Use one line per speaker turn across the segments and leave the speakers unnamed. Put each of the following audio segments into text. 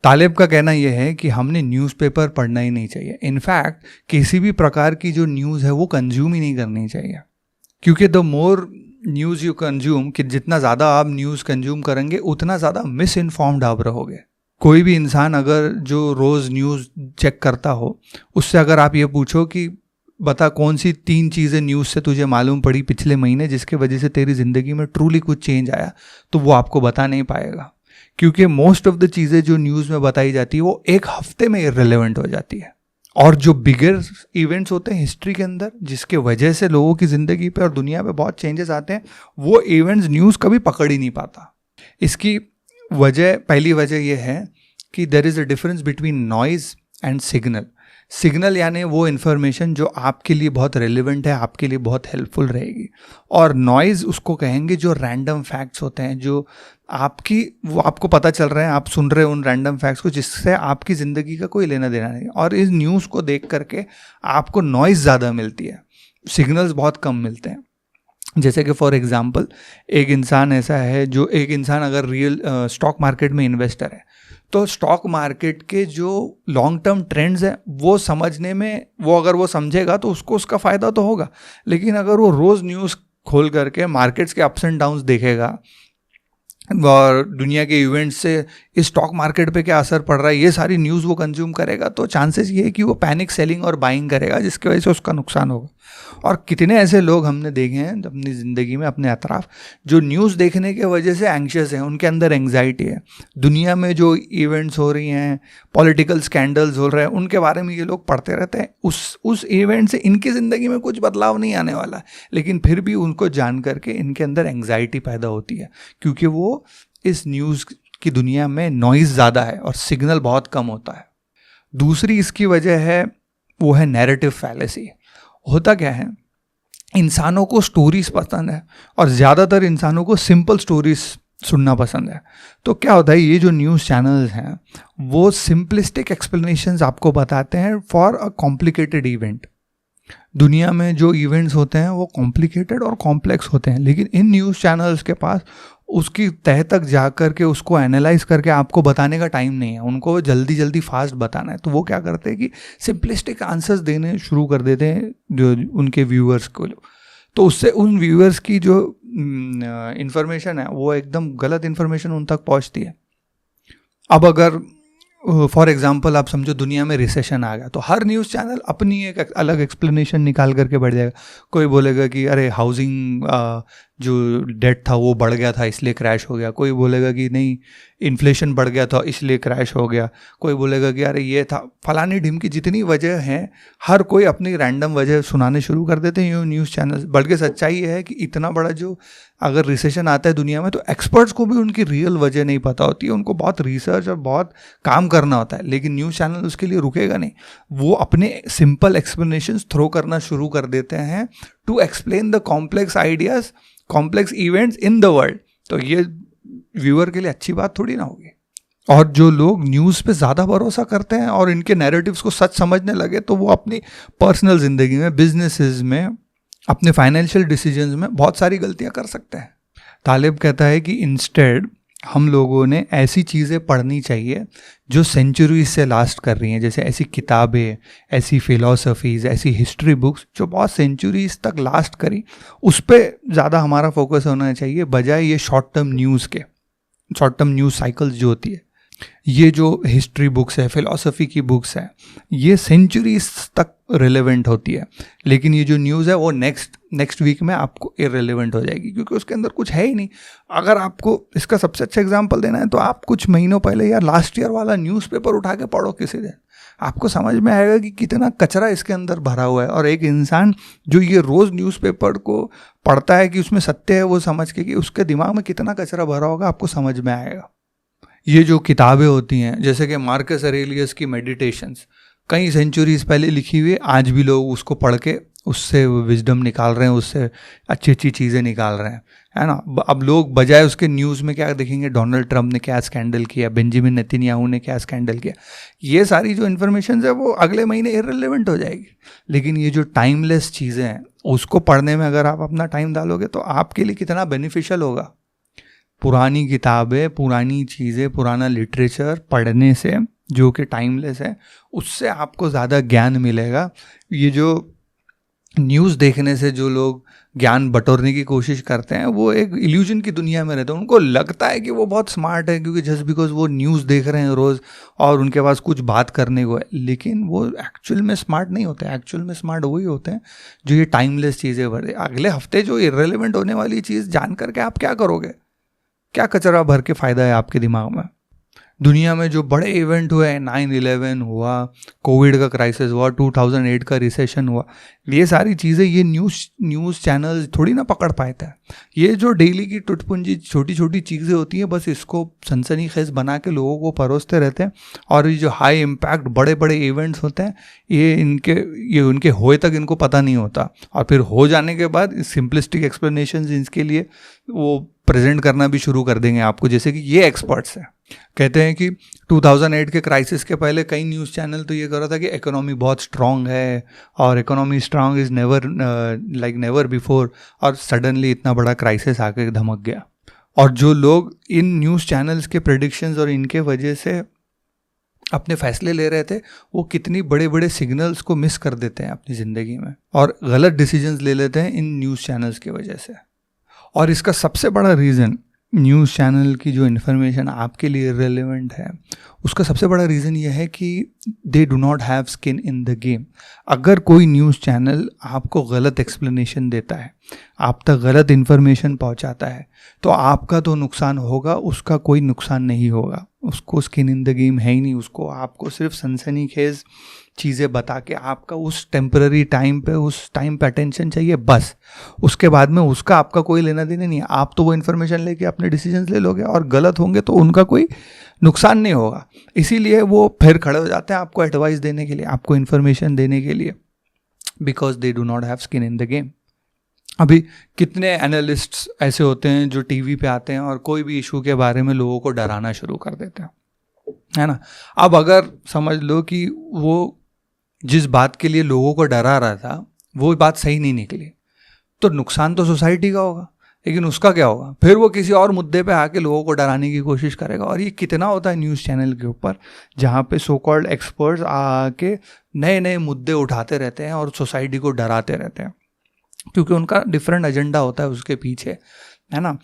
तालिब का कहना यह है कि हमने न्यूज़पेपर पढ़ना ही नहीं चाहिए। इनफैक्ट किसी भी प्रकार की जो न्यूज़ है वो कंज्यूम ही नहीं करनी चाहिए, क्योंकि the more news you consume, कि जितना ज़्यादा आप न्यूज़ कंज्यूम करेंगे उतना ज़्यादा मिस इन्फॉर्म्ड आप रहोगे। कोई भी इंसान अगर जो रोज़ न्यूज़ चेक करता हो, उससे अगर आप ये पूछो कि बता कौन सी 3 चीज़ें न्यूज़ से तुझे मालूम पड़ी पिछले महीने जिसके वजह से तेरी ज़िंदगी में ट्रूली कुछ चेंज आया, तो वो आपको बता नहीं पाएगा, क्योंकि मोस्ट ऑफ द चीज़ें जो न्यूज़ में बताई जाती है वो एक हफ्ते में इररिलेवेंट हो जाती है। और जो बिगर इवेंट्स होते हैं हिस्ट्री के अंदर, जिसके वजह से लोगों की ज़िंदगी पे और दुनिया पे बहुत चेंजेस आते हैं, वो इवेंट्स न्यूज़ कभी पकड़ ही नहीं पाता। इसकी वजह, पहली वजह यह है कि there is a difference between noise and signal. Signal यानी वो इन्फॉर्मेशन जो आपके लिए बहुत रेलिवेंट है, आपके लिए बहुत हेल्पफुल रहेगी, और नॉइज़ उसको कहेंगे जो रैंडम फैक्ट्स होते हैं, जो वो आपको पता चल रहे हैं, आप सुन रहे हो उन रैंडम फैक्ट्स को जिससे आपकी ज़िंदगी का कोई लेना देना नहीं। और इस न्यूज़ को देख करके आपको नॉइज़ ज़्यादा मिलती है, सिग्नल्स बहुत कम मिलते हैं। जैसे कि फॉर एग्जांपल एक इंसान ऐसा है, जो एक इंसान अगर रियल स्टॉक मार्केट में इन्वेस्टर है, तो स्टॉक मार्केट के जो लॉन्ग टर्म ट्रेंड्स हैं वो समझने में, अगर वो समझेगा तो उसको उसका फ़ायदा तो होगा। लेकिन अगर वो रोज़ न्यूज़ खोल करके मार्केट्स के अप्स एंड डाउन्स देखेगा और दुनिया के इवेंट्स से इस स्टॉक मार्केट पे क्या असर पड़ रहा है, ये सारी न्यूज़ वो कंज्यूम करेगा, तो चांसेस ये है कि वो पैनिक सेलिंग और बाइंग करेगा, जिसकी वजह से उसका नुकसान होगा। और कितने ऐसे लोग हमने देखे हैं अपनी ज़िंदगी में, अपने अतराफ, जो न्यूज़ देखने के वजह से एंग्शियस हैं, उनके अंदर एंग्जाइटी है। दुनिया में जो इवेंट्स हो रही हैं, पॉलिटिकल स्कैंडल्स हो रहे हैं, उनके बारे में ये लोग पढ़ते रहते हैं। उस इवेंट से इनकी ज़िंदगी में कुछ बदलाव नहीं आने वाला, लेकिन फिर भी उनको जान करके इनके अंदर एंग्जाइटी पैदा होती है, क्योंकि वो इस न्यूज़ की दुनिया में नॉइज़ ज़्यादा है और सिग्नल बहुत कम होता है। दूसरी इसकी वजह है, वो है नैरेटिव फैलेसी। होता क्या है, इंसानों को स्टोरीज पसंद है और ज़्यादातर इंसानों को सिंपल स्टोरीज सुनना पसंद है। तो क्या होता है, ये जो न्यूज़ चैनल्स हैं वो सिंपलिस्टिक एक्सप्लेनेशंस आपको बताते हैं फॉर अ कॉम्प्लिकेटेड इवेंट। दुनिया में जो इवेंट्स होते हैं वो कॉम्प्लिकेटेड और कॉम्प्लेक्स होते हैं, लेकिन इन न्यूज़ चैनल्स के पास उसकी तह तक जा कर के उसको एनालाइज करके आपको बताने का टाइम नहीं है। उनको जल्दी जल्दी फास्ट बताना है, तो वो क्या करते हैं कि सिंपलिस्टिक आंसर्स देने शुरू कर देते हैं जो उनके व्यूअर्स को। तो उससे उन व्यूअर्स की जो इन्फॉर्मेशन है वो एकदम गलत इन्फॉर्मेशन उन तक पहुंचती है। अब अगर फॉर एग्जांपल आप समझो दुनिया में रिसेशन आ गया, तो हर न्यूज़ चैनल अपनी एक अलग एक्सप्लेनेशन निकाल करके बढ़ जाएगा। कोई बोलेगा कि अरे हाउसिंग जो डेट था वो बढ़ गया था इसलिए क्रैश हो गया, कोई बोलेगा कि नहीं इन्फ्लेशन बढ़ गया था इसलिए क्रैश हो गया, कोई बोलेगा कि अरे ये था, फलानी ढिमकी, जितनी वजह हैं हर कोई अपनी रैंडम वजह सुनाने शुरू कर देते हैं ये न्यूज़ चैनल। बल्कि सच्चाई ये है कि इतना बड़ा जो अगर रिसेशन आता है दुनिया में, तो एक्सपर्ट्स को भी उनकी रियल वजह नहीं पता होती है, उनको बहुत रिसर्च और बहुत काम करना होता है, लेकिन न्यूज़ चैनल उसके लिए रुकेगा नहीं। वो अपने सिंपल एक्सप्लेनेशंस थ्रो करना शुरू कर देते हैं to explain the complex ideas, complex events in the world. तो ये व्यूअर के लिए अच्छी बात थोड़ी ना होगी। और जो लोग न्यूज़ पे ज़्यादा भरोसा करते हैं और इनके नैरेटिव्स को सच समझने लगे, तो वो अपनी पर्सनल ज़िंदगी में, बिजनेसेस में, अपने फाइनेंशियल डिसीजंस में बहुत सारी गलतियां कर सकते हैं। तालिब कहता है कि इंस्टेड हम लोगों ने ऐसी चीज़ें पढ़नी चाहिए जो सेंचुरीज से लास्ट कर रही हैं, जैसे ऐसी किताबें, ऐसी फ़िलासफ़ीज़, ऐसी हिस्ट्री बुक्स जो बहुत सेंचुरीज तक लास्ट करी, उस पर ज़्यादा हमारा फोकस होना चाहिए, बजाय ये शॉर्ट टर्म न्यूज़ के। शॉर्ट टर्म न्यूज़ साइकिल्स जो होती है, ये जो हिस्ट्री बुक्स है, फ़िलासफ़ी की बुक्स हैं, ये सेंचुरीज तक रिलेवेंट होती है, लेकिन ये जो न्यूज़ है वो नेक्स्ट वीक में आपको इररिलेवेंट हो जाएगी, क्योंकि उसके अंदर कुछ है ही नहीं। अगर आपको इसका सबसे अच्छा एग्जांपल देना है तो आप कुछ महीनों पहले या लास्ट ईयर वाला न्यूज़पेपर उठा के पढ़ो किसी दिन, आपको समझ में आएगा कि कितना कचरा इसके अंदर भरा हुआ है। और एक इंसान जो ये रोज़ न्यूज़पेपर को पढ़ता है कि उसमें सत्य है, वो समझ के कि उसके दिमाग में कितना कचरा भरा होगा, आपको समझ में आएगा। ये जो किताबें होती हैं, जैसे कि मार्कस ऑरेलियस की मेडिटेशंस, कई सेंचुरीज पहले लिखी हुई, आज भी लोग उसको पढ़ के उससे विजडम निकाल रहे हैं, उससे अच्छी अच्छी चीज़ें निकाल रहे हैं, है ना। अब लोग बजाय उसके न्यूज़ में क्या देखेंगे, डोनाल्ड ट्रंप ने क्या स्कैंडल किया, बेंजामिन नेतन्याहू ने क्या स्कैंडल किया, ये सारी जो इन्फॉर्मेशन है वो अगले महीने इररिलेवेंट हो जाएगी। लेकिन ये जो टाइमलेस चीज़ें हैं उसको पढ़ने में अगर आप अपना टाइम डालोगे तो आपके लिए कितना बेनिफिशियल होगा। पुरानी किताबें, पुरानी चीज़ें, पुराना लिटरेचर पढ़ने से, जो कि टाइमलेस है, उससे आपको ज़्यादा ज्ञान मिलेगा। ये जो न्यूज़ देखने से जो लोग ज्ञान बटोरने की कोशिश करते हैं, वो एक इल्यूजन की दुनिया में रहते हैं। उनको लगता है कि वो बहुत स्मार्ट है, क्योंकि जस्ट बिकॉज वो न्यूज़ देख रहे हैं रोज़ और उनके पास कुछ बात करने को है, लेकिन वो एक्चुअल में स्मार्ट नहीं होते। एक्चुअल में स्मार्ट वही होते हैं जो ये टाइमलेस चीज़ें भरे। अगले हफ्ते जो इर्रेलेवेंट होने वाली चीज़ जान करके आप क्या करोगे? क्या कचरा भर के फ़ायदा है आपके दिमाग में? दुनिया में जो बड़े इवेंट हुए, 9/11 हुआ, कोविड का क्राइसिस हुआ, 2008 का रिसेशन हुआ, ये सारी चीज़ें ये न्यूज़ चैनल्स थोड़ी ना पकड़ पाए थे। ये जो डेली की टुटपुंजी छोटी छोटी चीज़ें होती हैं, बस इसको सनसनीखेज बना के लोगों को परोसते रहते हैं। और ये जो हाई इम्पैक्ट बड़े बड़े इवेंट्स होते हैं, ये उनके होए तक इनको पता नहीं होता, और फिर हो जाने के बाद सिंपलिस्टिक एक्सप्लेनेशंस इनके लिए वो प्रेजेंट करना भी शुरू कर देंगे आपको, जैसे कि ये एक्सपर्ट्स हैं। कहते हैं कि 2008 के क्राइसिस के पहले कई न्यूज़ चैनल तो ये कर रहा था कि इकोनॉमी बहुत स्ट्रांग है और economy strong is never like never before, और सडनली इतना बड़ा क्राइसिस आके धमक गया। और जो लोग इन न्यूज़ चैनल्स के प्रेडिक्शंस और इनके वजह से अपने फैसले ले रहे थे, वो कितनी बड़े बड़े सिग्नल्स को मिस कर देते हैं अपनी ज़िंदगी में, और गलत डिसीजंस ले लेते हैं इन न्यूज़ चैनल्स की वजह से। और इसका सबसे बड़ा रीज़न, न्यूज़ चैनल की जो इन्फॉर्मेशन आपके लिए रिलेवेंट है, उसका सबसे बड़ा रीज़न ये है कि they do not have skin in the game. अगर कोई न्यूज़ चैनल आपको गलत एक्सप्लेनेशन देता है, आप तक गलत इन्फॉर्मेशन पहुंचाता है, तो आपका तो नुकसान होगा, उसका कोई नुकसान नहीं होगा। उसको स्किन इन द गेम है ही नहीं। उसको आपको सिर्फ सनसनीखेज चीज़ें बता के आपका उस टेम्पररी टाइम पे, उस टाइम पे अटेंशन चाहिए, बस। उसके बाद में उसका आपका कोई लेना देना नहीं है। आप तो वो इन्फॉर्मेशन लेके अपने डिसीजंस ले लोगे, और गलत होंगे तो उनका कोई नुकसान नहीं होगा। इसीलिए वो फिर खड़े हो जाते हैं आपको एडवाइस देने के लिए, आपको इन्फॉर्मेशन देने के लिए, because they do not have skin in the game. अभी कितने एनालिस्ट्स ऐसे होते हैं जो टीवी पे आते हैं और कोई भी इशू के बारे में लोगों को डराना शुरू कर देते हैं, है ना। अब अगर समझ लो कि वो जिस बात के लिए लोगों को डरा रहा था वो बात सही नहीं निकली, तो नुकसान तो सोसाइटी का होगा, लेकिन उसका क्या होगा? फिर वो किसी और मुद्दे पे आके लोगों को डराने की कोशिश करेगा। और ये कितना होता है न्यूज़ चैनल के ऊपर, जहाँ पे सो कॉल्ड एक्सपर्ट्स आके नए नए मुद्दे उठाते रहते हैं और सोसाइटी को डराते रहते हैं, क्योंकि उनका डिफरेंट एजेंडा होता है उसके पीछे, है ना।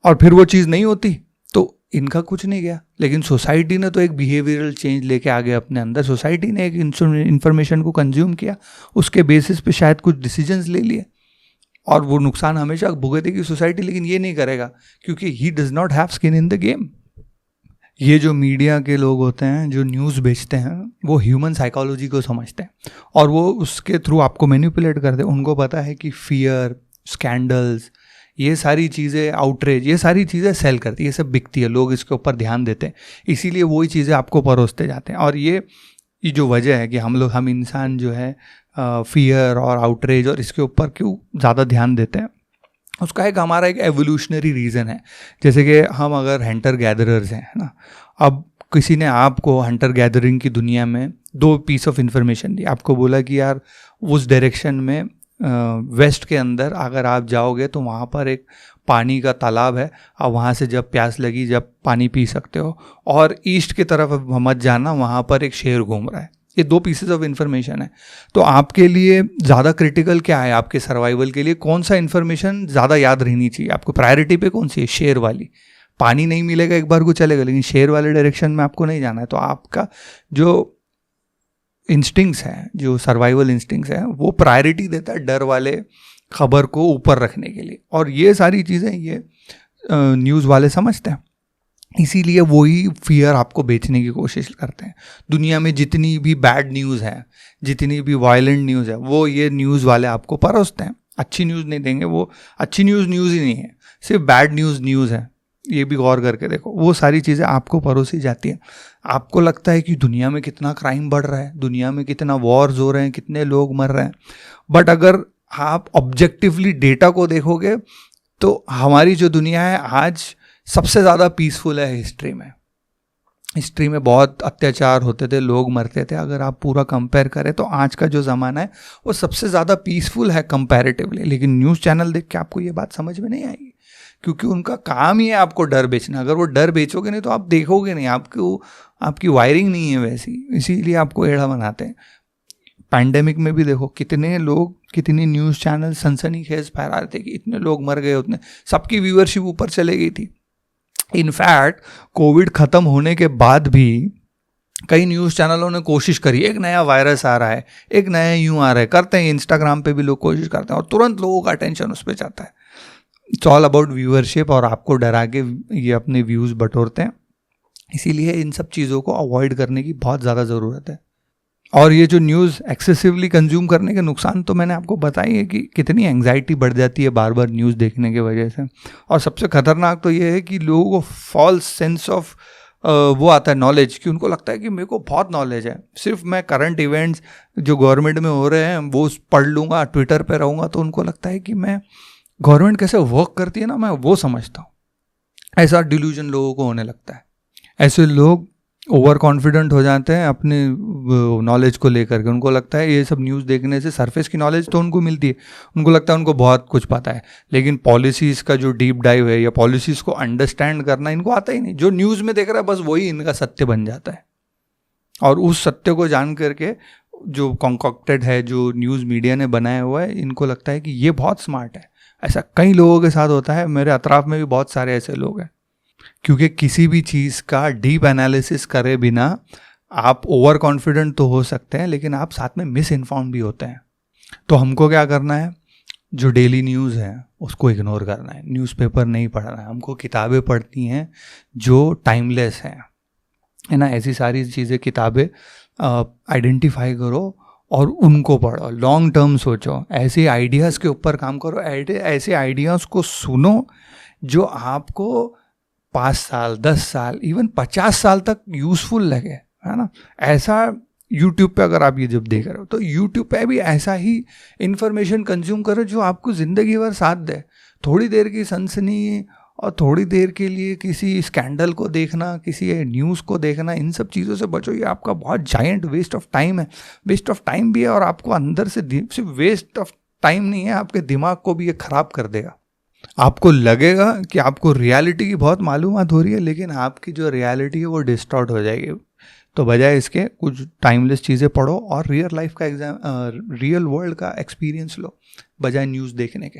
और फिर वो चीज़ नहीं होती तो इनका कुछ नहीं गया, लेकिन सोसाइटी ने तो एक बिहेवियरल चेंज लेके आ गया अपने अंदर। सोसाइटी ने एक इन्फॉर्मेशन को कंज्यूम किया, उसके बेसिस पे शायद कुछ डिसीजंस ले लिए, और वो नुकसान हमेशा भुगतेगी सोसाइटी, लेकिन ये नहीं करेगा क्योंकि he does not have skin in the game. ये जो मीडिया के लोग होते हैं जो न्यूज़ बेचते हैं, वो ह्यूमन साइकोलॉजी को समझते हैं और वो उसके थ्रू आपको मैनिपुलेट करते हैं। उनको पता है कि फियर, स्कैंडल्स, ये सारी चीज़ें, आउटरेज, ये सारी चीज़ें सेल करती है, ये सब बिकती है, लोग इसके ऊपर ध्यान देते हैं, इसीलिए वही चीज़ें आपको परोसते जाते हैं। और ये जो वजह है कि हम इंसान जो है फियर और आउटरेज और इसके ऊपर क्यों ज़्यादा ध्यान देते हैं, उसका एक हमारा एक एवोल्यूशनरी रीज़न है। जैसे कि हम अगर हंटर गैदरर्स हैं ना, अब किसी ने आपको हंटर गैदरिंग की दुनिया में 2 पीस ऑफ इन्फॉर्मेशन दी, आपको बोला कि यार उस डायरेक्शन में वेस्ट के अंदर अगर आप जाओगे तो वहाँ पर एक पानी का तालाब है, और वहाँ से जब प्यास लगी जब पानी पी सकते हो, और ईस्ट की तरफ मत जाना, वहाँ पर एक शेर घूम रहा है। ये 2 पीसेस ऑफ इन्फॉर्मेशन है। तो आपके लिए ज़्यादा क्रिटिकल क्या है? आपके सर्वाइवल के लिए कौन सा इन्फॉर्मेशन ज़्यादा याद रहनी चाहिए? आपको प्रायोरिटी पे कौन सी है? शेर वाली। पानी नहीं मिलेगा एक बार को चलेगा, लेकिन शेर वाले डायरेक्शन में आपको नहीं जाना है। तो आपका जो इंस्टिंक्ट्स हैं, जो सर्वाइवल इंस्टिंक्ट्स हैं, वो प्रायोरिटी देता है डर वाले खबर को ऊपर रखने के लिए। और ये सारी चीज़ें ये न्यूज़ वाले समझते हैं, इसीलिए वही फियर आपको बेचने की कोशिश करते हैं। दुनिया में जितनी भी बैड न्यूज़ है, जितनी भी वायलेंट न्यूज़ है, वो ये न्यूज़ वाले आपको परोसते हैं। अच्छी न्यूज़ नहीं देंगे, वो अच्छी न्यूज़ ही नहीं है, सिर्फ बैड न्यूज़ है। ये भी गौर करके देखो, वो सारी चीज़ें आपको परोसी जाती हैं। आपको लगता है कि दुनिया में कितना क्राइम बढ़ रहा है, दुनिया में कितना वॉर्स हो रहे हैं, कितने लोग मर रहे हैं, बट अगर आप ऑब्जेक्टिवली डेटा को देखोगे तो हमारी जो दुनिया है आज सबसे ज़्यादा पीसफुल है हिस्ट्री में बहुत अत्याचार होते थे, लोग मरते थे। अगर आप पूरा कंपेयर करें तो आज का जो ज़माना है वो सबसे ज़्यादा पीसफुल है कंपैरेटिवली। लेकिन न्यूज़ चैनल देख के आपको ये बात समझ में नहीं आएगी, क्योंकि उनका काम ही है आपको डर बेचना। अगर वो डर बेचोगे नहीं तो आप देखोगे नहीं, आपकी वायरिंग नहीं है वैसी, इसीलिए आपको एड़ा बनाते हैं। पैंडेमिक में भी देखो कितने लोग, कितनी न्यूज़ चैनल सनसनीखेज फैला रहे थे कि इतने लोग मर गए, उतने सबकी व्यूअरशिप ऊपर चले गई थी। इनफैक्ट कोविड ख़त्म होने के बाद भी कई न्यूज़ चैनलों ने कोशिश करी, एक नया वायरस आ रहा है, एक नया यूँ आ रहा है, करते हैं, इंस्टाग्राम पे भी लोग कोशिश करते हैं और तुरंत लोगों का अटेंशन उस पर जाता है। इट्स ऑल अबाउट व्यूअरशिप, और आपको डरा के ये अपने व्यूज़ बटोरते हैं। इसीलिए इन सब चीज़ों को अवॉइड करने की बहुत ज़्यादा ज़रूरत है। और ये जो न्यूज़ एक्सेसिवली कंज्यूम करने के नुकसान तो मैंने आपको बताई है कि कितनी एंग्जाइटी बढ़ जाती है बार बार न्यूज़ देखने की वजह से। और सबसे ख़तरनाक तो ये है कि लोगों को फॉल्स सेंस ऑफ वो आता है नॉलेज, कि उनको लगता है कि मेरे को बहुत नॉलेज है, सिर्फ मैं करंट इवेंट्स जो गवर्नमेंट में हो रहे हैं वो पढ़ लूँगा, ट्विटर पे रहूँगा, तो उनको लगता है कि मैं गवर्नमेंट कैसे वर्क करती है ना, मैं वो समझता हूँ। ऐसा डिल्यूजन लोगों को होने लगता है। ऐसे लोग ओवर कॉन्फिडेंट हो जाते हैं अपने नॉलेज को लेकर के। उनको लगता है ये सब न्यूज़ देखने से सरफेस की नॉलेज तो उनको मिलती है, उनको लगता है उनको बहुत कुछ पता है, लेकिन पॉलिसीज़ का जो डीप डाइव है या पॉलिसीज़ को अंडरस्टैंड करना इनको आता ही नहीं। जो न्यूज़ में देख रहा है बस वही इनका सत्य बन जाता है। और उस सत्य को जान करके जो कॉन्कॉक्टेड है, जो न्यूज़ मीडिया ने बनाया हुआ है, इनको लगता है कि ये बहुत स्मार्ट है। ऐसा कई लोगों के साथ होता है, मेरे अतराफ में भी बहुत सारे ऐसे लोग हैं। क्योंकि किसी भी चीज़ का डीप एनालिसिस करे बिना आप ओवर कॉन्फिडेंट तो हो सकते हैं, लेकिन आप साथ में मिस इन्फॉर्म भी होते हैं। तो हमको क्या करना है, जो डेली न्यूज़ है उसको इग्नोर करना है, न्यूज़पेपर नहीं पढ़ना है, हमको किताबें पढ़नी हैं जो टाइमलेस हैं, है ना। ऐसी सारी चीज़ें, किताबें आइडेंटिफाई करो और उनको पढ़ो, लॉन्ग टर्म सोचो, ऐसे आइडियाज़ के ऊपर काम करो, ऐसे आइडियाज़ को सुनो जो आपको 5 साल, 10 साल, इवन 50 साल तक यूज़फुल लगे, है ना। ऐसा यूट्यूब पे अगर आप ये जब देख रहे हो तो यूट्यूब पे भी ऐसा ही इन्फॉर्मेशन कंज्यूम करो जो आपको ज़िंदगी भर साथ दे। थोड़ी देर की सनसनी और थोड़ी देर के लिए किसी स्कैंडल को देखना, किसी न्यूज़ को देखना, इन सब चीज़ों से बचो। ये आपका बहुत जायंट वेस्ट ऑफ टाइम है। वेस्ट ऑफ टाइम भी है और आपको अंदर से सिर्फ वेस्ट ऑफ टाइम नहीं है, आपके दिमाग को भी ये ख़राब कर देगा। आपको लगेगा कि आपको रियलिटी की बहुत मालूमात हो रही है, लेकिन आपकी जो रियलिटी है वो डिस्टॉर्ट हो जाएगी। तो बजाय इसके कुछ टाइमलेस चीज़ें पढ़ो और रियल लाइफ का रियल वर्ल्ड का एक्सपीरियंस लो बजाय न्यूज़ देखने के।